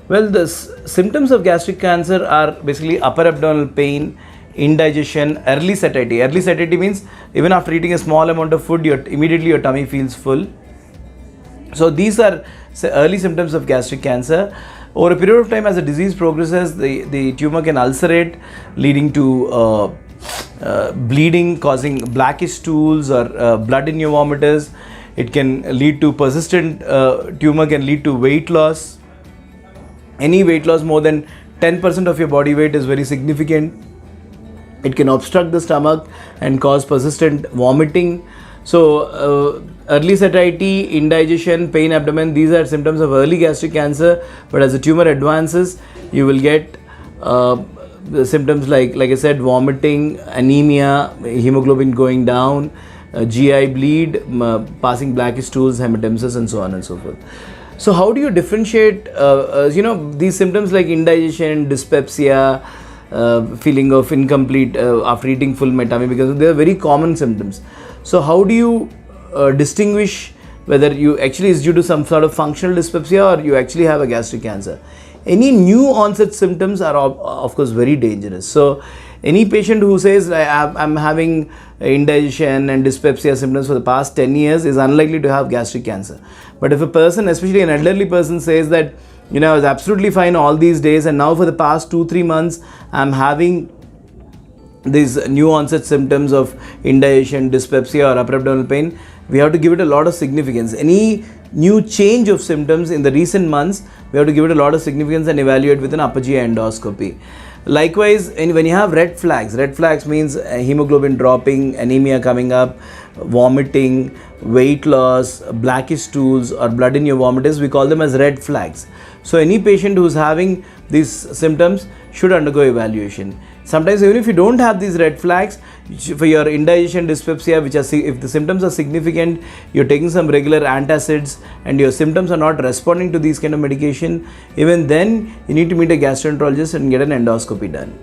Well, the symptoms of gastric cancer are basically upper abdominal pain, indigestion, early satiety. Early satiety means even after eating a small amount of food, immediately your tummy feels full. So these are early symptoms of gastric cancer. Over a period of time, as the disease progresses, the tumor can ulcerate, leading to bleeding, causing blackish stools or blood in your vomitus. It can lead to persistent tumor, can lead to weight loss. Any weight loss more than 10% of your body weight is very significant. It can obstruct the stomach and cause persistent vomiting. So early satiety, indigestion, pain, abdomen, these are symptoms of early gastric cancer. But as the tumor advances, you will get the symptoms like I said, vomiting, anemia, hemoglobin going down, GI bleed, passing blackish stools, hematemesis, and so on and so forth. So how do you differentiate, these symptoms like indigestion, dyspepsia, feeling of incomplete after eating full tummy, because they are very common symptoms. So how do you distinguish whether you actually is due to some sort of functional dyspepsia or you actually have a gastric cancer? Any new onset symptoms are of course very dangerous. So any patient who says I'm having indigestion and dyspepsia symptoms for the past 10 years is unlikely to have gastric cancer. But if a person, especially an elderly person, says that I was absolutely fine all these days and now for the past 2-3 months I'm having these new onset symptoms of indigestion, dyspepsia or upper abdominal pain, we have to give it a lot of significance. Any new change of symptoms in the recent months, we have to give it a lot of significance and evaluate with an upper GI endoscopy. Likewise, when you have red flags means hemoglobin dropping, anemia coming up, vomiting, weight loss, blackish stools or blood in your vomitus, we call them as red flags. So any patient who is having these symptoms should undergo evaluation. Sometimes even if you don't have these red flags, for your indigestion, dyspepsia, if the symptoms are significant, you're taking some regular antacids and your symptoms are not responding to these kind of medication, even then you need to meet a gastroenterologist and get an endoscopy done.